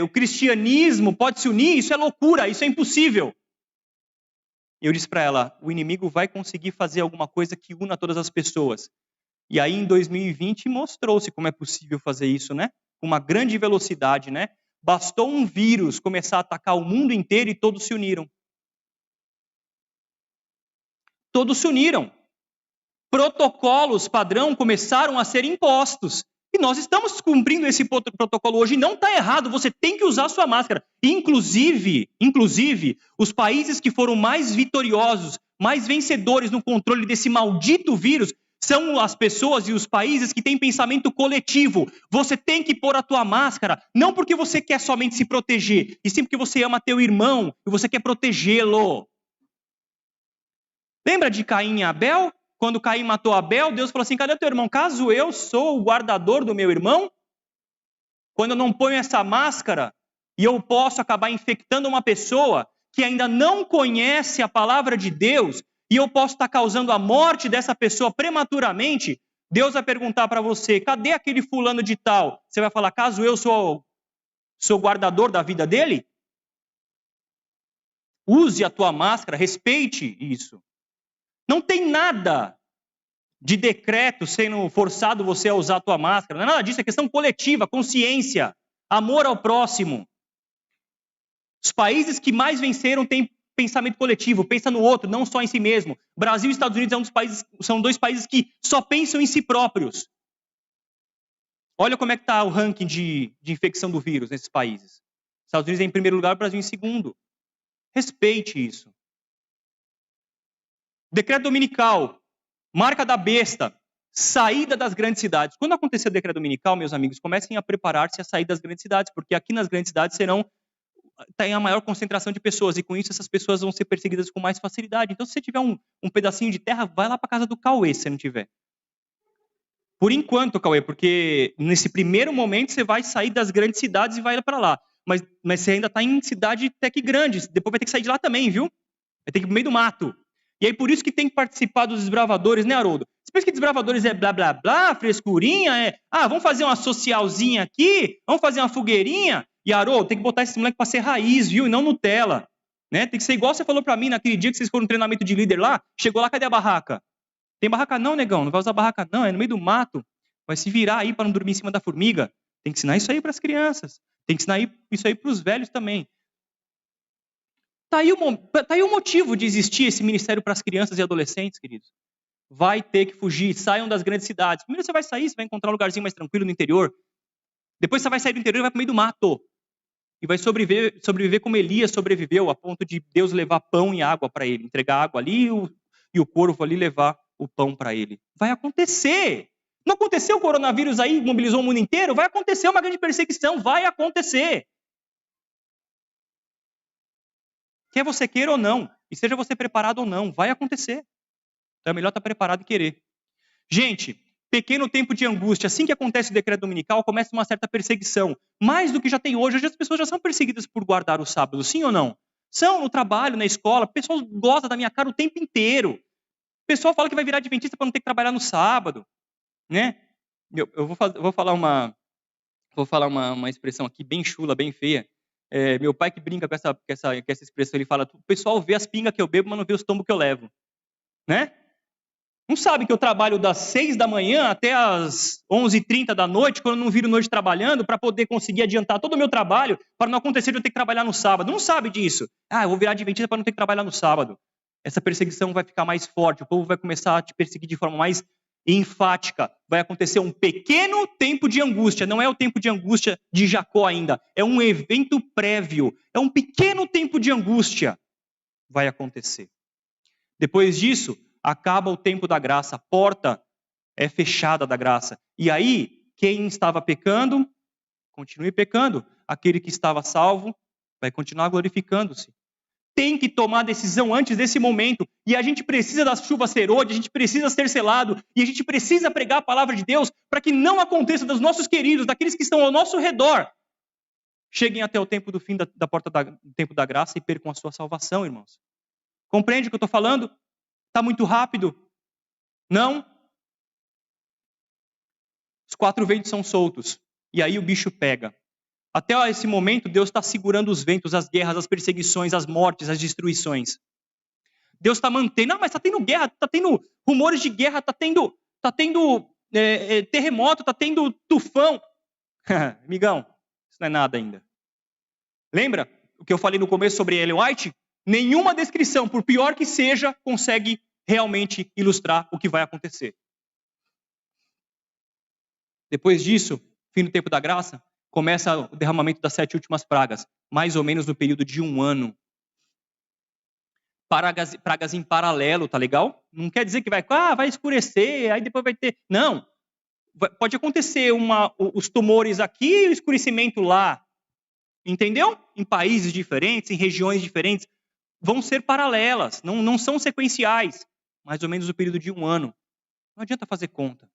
o cristianismo pode se unir? Isso é loucura, isso é impossível. Eu disse para ela: o inimigo vai conseguir fazer alguma coisa que una todas as pessoas. E aí em 2020 mostrou-se como é possível fazer isso, né? Com uma grande velocidade, né? Bastou um vírus começar a atacar o mundo inteiro e todos se uniram. Todos se uniram. Protocolos padrão começaram a ser impostos. E nós estamos cumprindo esse protocolo hoje. Não está errado, você tem que usar sua máscara. Inclusive, os países que foram mais vitoriosos, mais vencedores no controle desse maldito vírus, são as pessoas e os países que têm pensamento coletivo. Você tem que pôr a tua máscara, não porque você quer somente se proteger, e sim porque você ama teu irmão e você quer protegê-lo. Lembra de Caim e Abel? Quando Caim matou Abel, Deus falou assim: cadê teu irmão? Caso eu sou o guardador do meu irmão, quando eu não ponho essa máscara e eu posso acabar infectando uma pessoa que ainda não conhece a palavra de Deus e eu posso estar causando a morte dessa pessoa prematuramente, Deus vai perguntar para você: cadê aquele fulano de tal? Você vai falar: caso eu sou guardador da vida dele? Use a tua máscara, respeite isso. Não tem nada de decreto sendo forçado você a usar a tua máscara. Não é nada disso, é questão coletiva, consciência, amor ao próximo. Os países que mais venceram têm pensamento coletivo, pensa no outro, não só em si mesmo. Brasil e Estados Unidos são dois países que só pensam em si próprios. Olha como é que está o ranking de infecção do vírus nesses países. Estados Unidos é em primeiro lugar, o Brasil em segundo. Respeite isso. Decreto dominical. Marca da besta, saída das grandes cidades. Quando acontecer o decreto dominical, meus amigos, comecem a preparar-se a sair das grandes cidades, porque aqui nas grandes cidades tem a maior concentração de pessoas, e com isso essas pessoas vão ser perseguidas com mais facilidade. Então, se você tiver um pedacinho de terra, vai lá para casa do Cauê, se você não tiver. Por enquanto, Cauê, porque nesse primeiro momento você vai sair das grandes cidades e vai para lá. Mas você ainda está em cidade até que grande, depois vai ter que sair de lá também, viu? Vai ter que ir pro meio do mato. E aí por isso que tem que participar dos desbravadores, né, Haroldo? Você pensa que desbravadores é blá, blá, blá, frescurinha, vamos fazer uma socialzinha aqui, vamos fazer uma fogueirinha, e Haroldo, tem que botar esse moleque para ser raiz, viu, e não Nutella, né? Tem que ser igual você falou para mim naquele dia que vocês foram no treinamento de líder lá, chegou lá, cadê a barraca? Tem barraca não, negão, não vai usar barraca não, é no meio do mato, vai se virar aí para não dormir em cima da formiga. Tem que ensinar isso aí para as crianças, tem que ensinar isso aí para os velhos também. Tá aí o motivo de existir esse ministério para as crianças e adolescentes, queridos. Vai ter que fugir, saiam das grandes cidades. Primeiro você vai sair, você vai encontrar um lugarzinho mais tranquilo no interior. Depois você vai sair do interior e vai para o meio do mato. E vai sobreviver como Elias sobreviveu, a ponto de Deus levar pão e água para ele. Entregar água ali e o corvo ali levar o pão para ele. Vai acontecer. Não aconteceu o coronavírus aí, mobilizou o mundo inteiro? Vai acontecer uma grande perseguição, vai acontecer. Quer você queira ou não, e seja você preparado ou não, vai acontecer. Então é melhor estar preparado e querer. Gente, pequeno tempo de angústia. Assim que acontece o decreto dominical, começa uma certa perseguição. Mais do que já tem hoje. Hoje as pessoas já são perseguidas por guardar o sábado, sim ou não? São no trabalho, na escola. O pessoal gosta da minha cara o tempo inteiro. O pessoal fala que vai virar adventista para não ter que trabalhar no sábado. Né? Eu vou falar uma expressão aqui bem chula, bem feia. Meu pai que brinca com essa expressão, ele fala, o pessoal vê as pingas que eu bebo, mas não vê os tombos que eu levo. Né? Não sabe que eu trabalho das 6 da manhã até as 11h30 da noite, quando eu não viro noite trabalhando, para poder conseguir adiantar todo o meu trabalho, para não acontecer de eu ter que trabalhar no sábado. Não sabe disso. Eu vou virar adventista para não ter que trabalhar no sábado. Essa perseguição vai ficar mais forte, o povo vai começar a te perseguir de forma mais enfática. Vai acontecer um pequeno tempo de angústia. Não é o tempo de angústia de Jacó ainda. É um evento prévio. É um pequeno tempo de angústia. Vai acontecer. Depois disso, acaba o tempo da graça. A porta é fechada da graça. E aí, quem estava pecando, continue pecando. Aquele que estava salvo, vai continuar glorificando-se. Tem que tomar decisão antes desse momento. E a gente precisa da chuva serôdia, a gente precisa ser selado, e a gente precisa pregar a palavra de Deus para que não aconteça dos nossos queridos, daqueles que estão ao nosso redor, cheguem até o tempo do fim da porta do tempo da graça e percam a sua salvação, irmãos. Compreende o que eu estou falando? Está muito rápido? Não? Os 4 ventos são soltos. E aí o bicho pega. Até esse momento, Deus está segurando os ventos, as guerras, as perseguições, as mortes, as destruições. Deus está mantendo. Não, mas está tendo guerra, está tendo rumores de guerra, está tendo terremoto, está tendo tufão. Amigão, isso não é nada ainda. Lembra o que eu falei no começo sobre Ellen White? Nenhuma descrição, por pior que seja, consegue realmente ilustrar o que vai acontecer. Depois disso, fim do tempo da graça, começa o derramamento das 7 últimas pragas, mais ou menos no período de 1 ano. Pragas em paralelo, tá legal? Não quer dizer que vai escurecer, aí depois vai ter... Não. Pode acontecer os tumores aqui e o escurecimento lá. Entendeu? Em países diferentes, em regiões diferentes. Vão ser paralelas, não são sequenciais. Mais ou menos no período de 1 ano. Não adianta fazer conta.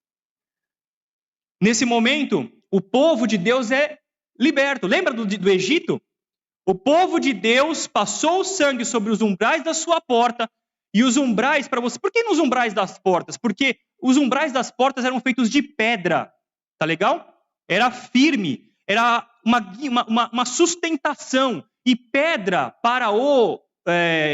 Nesse momento, o povo de Deus é liberto. Lembra do Egito? O povo de Deus passou o sangue sobre os umbrais da sua porta. E os umbrais para você... Por que nos umbrais das portas? Porque os umbrais das portas eram feitos de pedra. Tá legal? Era firme. Era uma sustentação. E pedra para o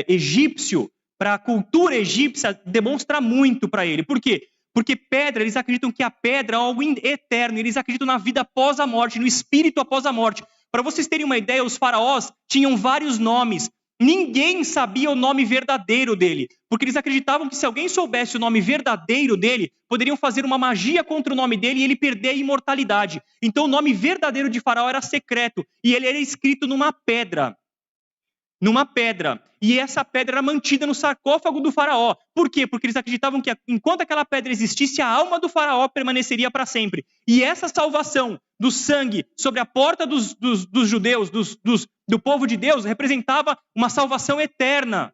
egípcio, para a cultura egípcia, demonstra muito para ele. Por quê? Porque pedra, eles acreditam que a pedra é algo eterno. Eles acreditam na vida após a morte, no espírito após a morte. Para vocês terem uma ideia, os faraós tinham vários nomes. Ninguém sabia o nome verdadeiro dele. Porque eles acreditavam que se alguém soubesse o nome verdadeiro dele, poderiam fazer uma magia contra o nome dele e ele perder a imortalidade. Então o nome verdadeiro de faraó era secreto. E ele era escrito numa pedra. numa pedra. E essa pedra era mantida no sarcófago do faraó. Por quê? Porque eles acreditavam que enquanto aquela pedra existisse, a alma do faraó permaneceria para sempre. E essa salvação do sangue sobre a porta dos judeus, do povo de Deus, representava uma salvação eterna.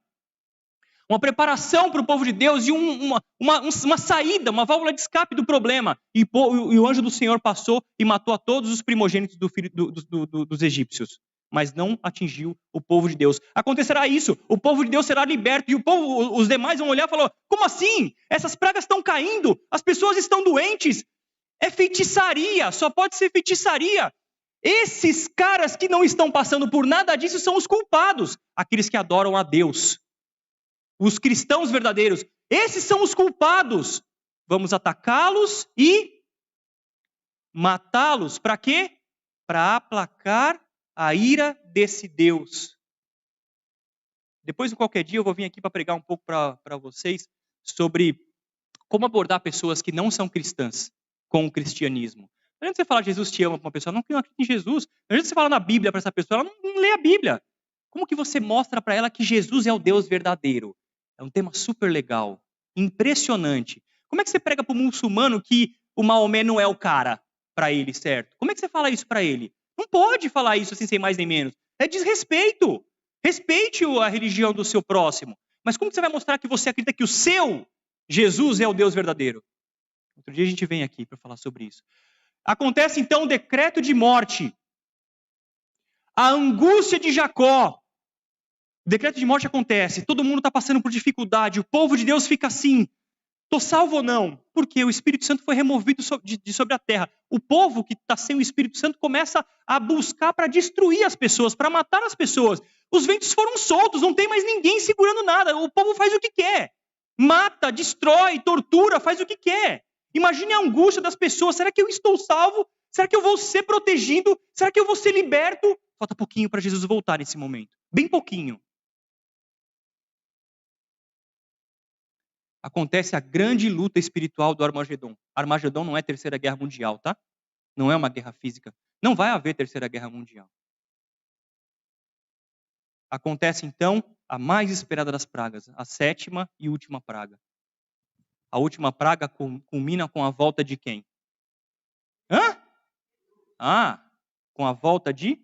Uma preparação para o povo de Deus e uma saída, uma válvula de escape do problema. E o anjo do Senhor passou e matou a todos os primogênitos dos egípcios. Mas não atingiu o povo de Deus. Acontecerá isso, o povo de Deus será liberto e os demais vão olhar e falar: como assim? Essas pragas estão caindo, as pessoas estão doentes. É feitiçaria, só pode ser feitiçaria. Esses caras que não estão passando por nada disso são os culpados, aqueles que adoram a Deus. Os cristãos verdadeiros, esses são os culpados. Vamos atacá-los e matá-los. Para quê? Para aplacar a ira desse Deus. Depois, de qualquer dia, eu vou vir aqui para pregar um pouco para vocês sobre como abordar pessoas que não são cristãs com o cristianismo. Não adianta você falar Jesus te ama para uma pessoa não acredita em Jesus. Não adianta você falar na Bíblia para essa pessoa, ela não lê a Bíblia. Como que você mostra para ela que Jesus é o Deus verdadeiro? É um tema super legal, impressionante. Como é que você prega para o muçulmano que o Maomé não é o cara para ele, certo? Como é que você fala isso para ele? Não pode falar isso assim sem mais nem menos. É desrespeito. Respeite a religião do seu próximo. Mas como que você vai mostrar que você acredita que o seu Jesus é o Deus verdadeiro? Outro dia a gente vem aqui para falar sobre isso. Acontece então o decreto de morte. A angústia de Jacó. O decreto de morte acontece, todo mundo está passando por dificuldade, o povo de Deus fica assim, estou salvo ou não? Porque o Espírito Santo foi removido de sobre a terra. O povo que está sem o Espírito Santo começa a buscar para destruir as pessoas, para matar as pessoas. Os ventos foram soltos, não tem mais ninguém segurando nada, o povo faz o que quer. Mata, destrói, tortura, faz o que quer. Imagine a angústia das pessoas, será que eu estou salvo? Será que eu vou ser protegido? Será que eu vou ser liberto? Falta pouquinho para Jesus voltar nesse momento, bem pouquinho. Acontece a grande luta espiritual do Armagedon. Armagedon não é Terceira Guerra Mundial, tá? Não é uma guerra física. Não vai haver Terceira Guerra Mundial. Acontece então a mais esperada das pragas, a 7ª e última praga. A última praga culmina com a volta de quem? Com a volta de?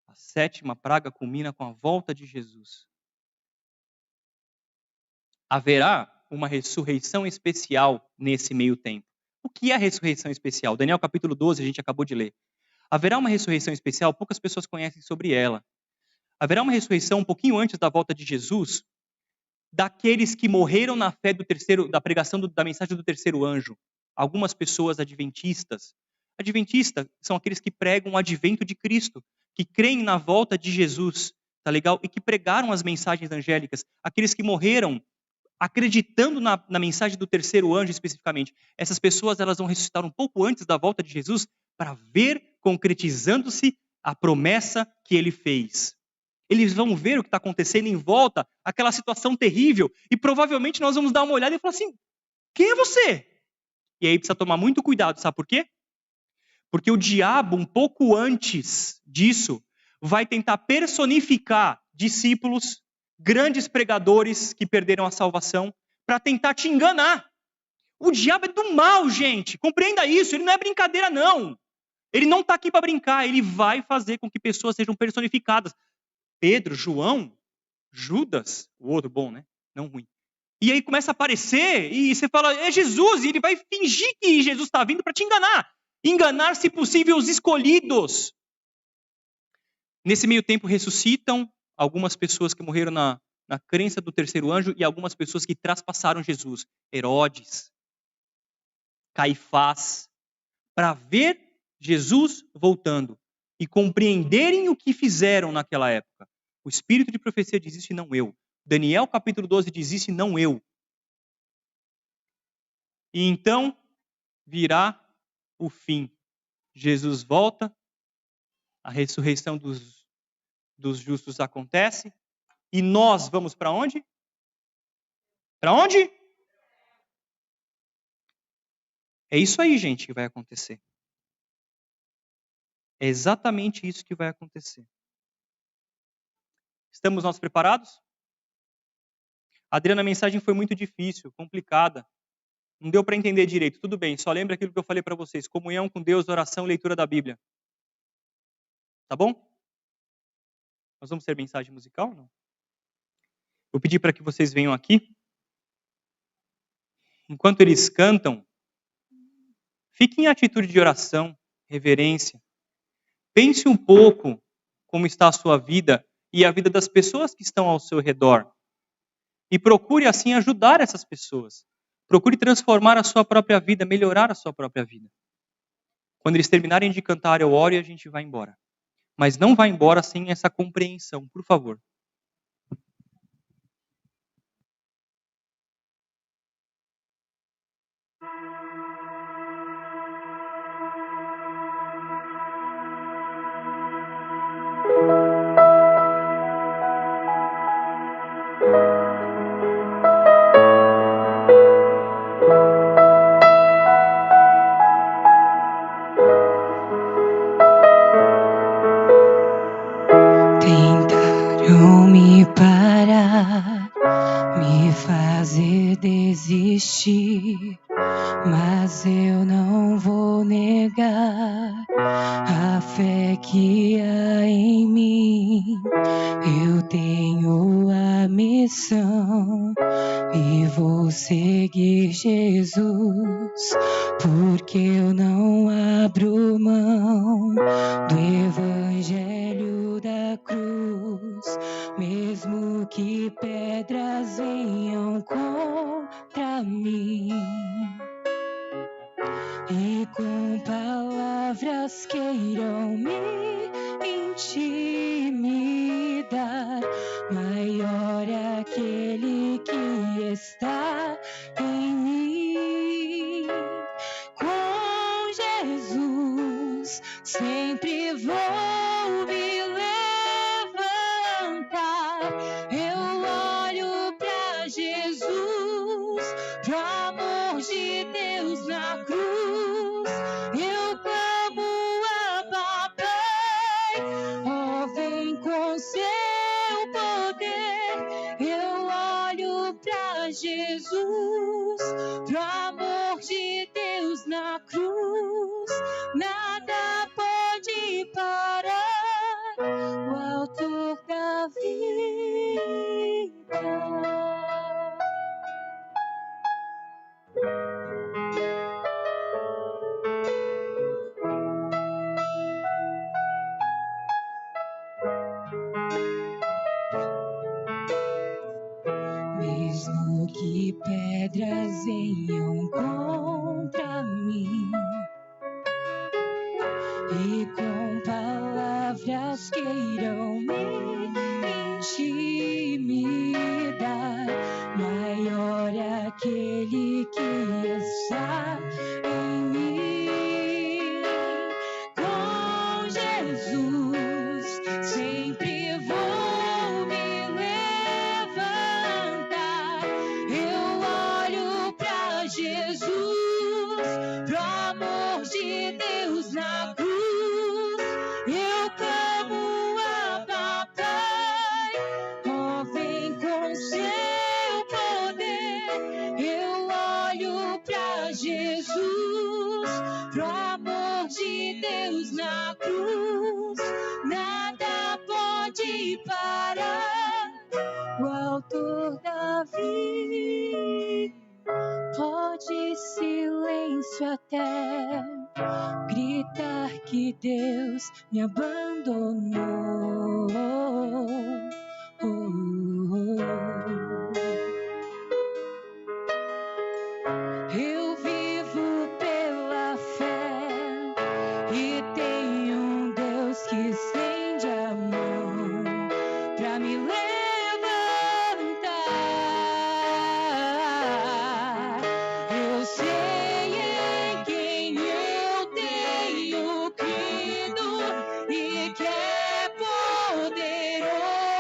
A 7ª praga culmina com a volta de Jesus. Haverá uma ressurreição especial nesse meio tempo. O que é a ressurreição especial? Daniel capítulo 12, a gente acabou de ler. Haverá uma ressurreição especial, poucas pessoas conhecem sobre ela. Haverá uma ressurreição um pouquinho antes da volta de Jesus, daqueles que morreram na fé da pregação da mensagem do terceiro anjo. Algumas pessoas adventistas. Adventistas são aqueles que pregam o advento de Cristo, que creem na volta de Jesus, tá legal? E que pregaram as mensagens angélicas. Aqueles que morreram acreditando na mensagem do terceiro anjo especificamente. Essas pessoas elas vão ressuscitar um pouco antes da volta de Jesus para ver concretizando-se a promessa que ele fez. Eles vão ver o que está acontecendo em volta, aquela situação terrível, e provavelmente nós vamos dar uma olhada e falar assim, quem é você? E aí precisa tomar muito cuidado, sabe por quê? Porque o diabo, um pouco antes disso, vai tentar personificar discípulos, grandes pregadores que perderam a salvação, para tentar te enganar. O diabo é do mal, gente. Compreenda isso. Ele não é brincadeira, não. Ele não está aqui para brincar. Ele vai fazer com que pessoas sejam personificadas. Pedro, João, Judas, o outro bom, né? Não ruim. E aí começa a aparecer e você fala, é Jesus. E ele vai fingir que Jesus está vindo para te enganar. Enganar, se possível, os escolhidos. Nesse meio tempo ressuscitam algumas pessoas que morreram na crença do terceiro anjo e algumas pessoas que traspassaram Jesus. Herodes, Caifás, para ver Jesus voltando e compreenderem o que fizeram naquela época. O espírito de profecia diz isso e não eu. Daniel capítulo 12 diz isso e não eu. E então virá o fim. Jesus volta, a ressurreição dos justos acontece, e nós vamos para onde? Para onde? É isso aí, gente, que vai acontecer. É exatamente isso que vai acontecer. Estamos nós preparados? Adriana, a mensagem foi muito difícil, complicada. Não deu para entender direito. Tudo bem, só lembra aquilo que eu falei para vocês. Comunhão com Deus, oração, leitura da Bíblia. Tá bom? Nós vamos ter mensagem musical ou não? Vou pedir para que vocês venham aqui. Enquanto eles cantam, fique em atitude de oração, reverência. Pense um pouco como está a sua vida e a vida das pessoas que estão ao seu redor. E procure assim ajudar essas pessoas. Procure transformar a sua própria vida, melhorar a sua própria vida. Quando eles terminarem de cantar, eu oro e a gente vai embora. Mas não vá embora sem essa compreensão, por favor. Tentaram me parar, me fazer desistir, mas eu não vou negar a fé que há em mim. Eu tenho a missão e vou seguir Jesus, porque eu não abro mão do evangelho da cruz, mesmo que pedras venham contra mim e com palavras queiram me intimidar. Maior é aquele que está em mim. Com Jesus sempre vou me levantar. Eu olho pra Jesus, pro amor de Deus na cruz. Eu clamo a papai, ó, vem com seu poder. Eu olho pra Jesus, pro amor de Deus na cruz. Nada pode parar o autor da vida. Mesmo que pedras venham contra mim e com palavras queiram me intimidar, maior é aquele que está em mim. Com Jesus sempre vou me levantar. Eu olho pra Jesus, pro amor de Deus na cruz. Eu clamo a papai, ó, vem com seu poder. Eu olho pra Jesus, pro amor de Deus na cruz. Nada pode parar o autor da vida. Pode silêncio até gritar que Deus me abandonou. Eu vivo pela fé e tenho um Deus que estende a mão pra me levantar. Eu sei em quem eu tenho crido e que é poderoso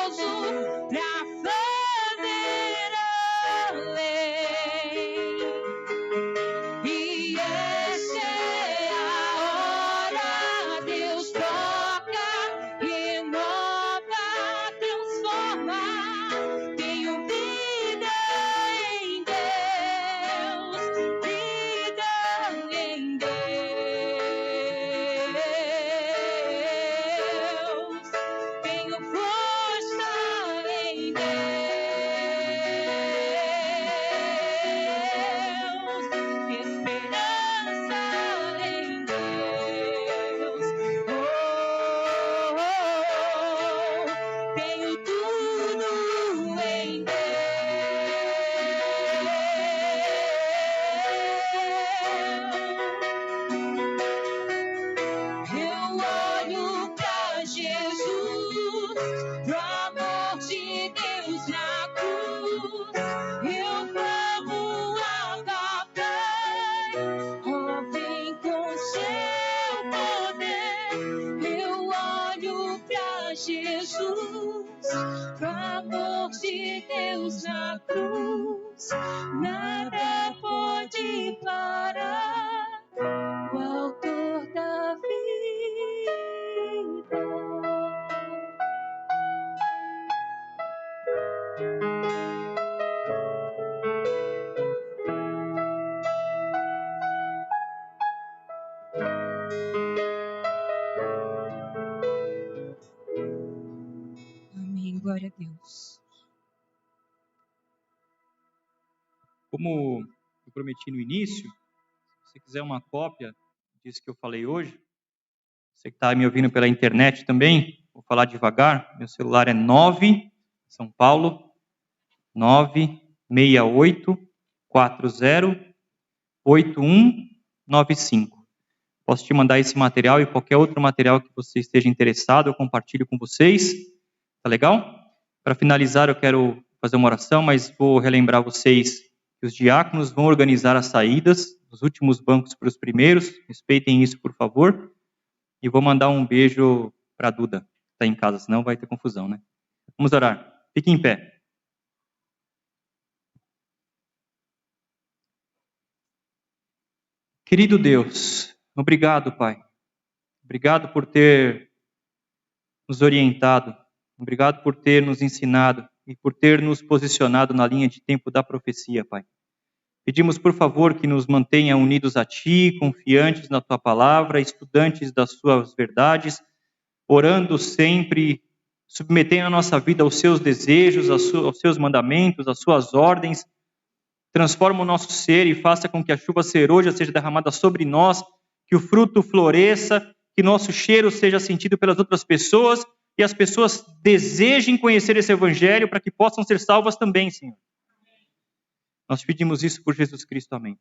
Glória a Deus. Como eu prometi no início, se você quiser uma cópia disso que eu falei hoje, você que está me ouvindo pela internet também, vou falar devagar, meu celular é 9, São Paulo, 968408195. Posso te mandar esse material e qualquer outro material que você esteja interessado, eu compartilho com vocês. Tá legal? Para finalizar, eu quero fazer uma oração, mas vou relembrar vocês que os diáconos vão organizar as saídas dos últimos bancos para os primeiros. Respeitem isso, por favor. E vou mandar um beijo para a Duda, que está em casa, senão vai ter confusão, né? Vamos orar. Fique em pé. Querido Deus, obrigado, Pai. Obrigado por ter nos orientado. Obrigado por ter nos ensinado e por ter nos posicionado na linha de tempo da profecia, Pai. Pedimos, por favor, que nos mantenha unidos a Ti, confiantes na Tua palavra, estudantes das Suas verdades, orando sempre, submetendo a nossa vida aos Seus desejos, aos Seus mandamentos, às Suas ordens. Transforma o nosso ser e faça com que a chuva serôdia seja derramada sobre nós, que o fruto floresça, que nosso cheiro seja sentido pelas outras pessoas e as pessoas desejem conhecer esse Evangelho para que possam ser salvas também, Senhor. Nós pedimos isso por Jesus Cristo. Amém.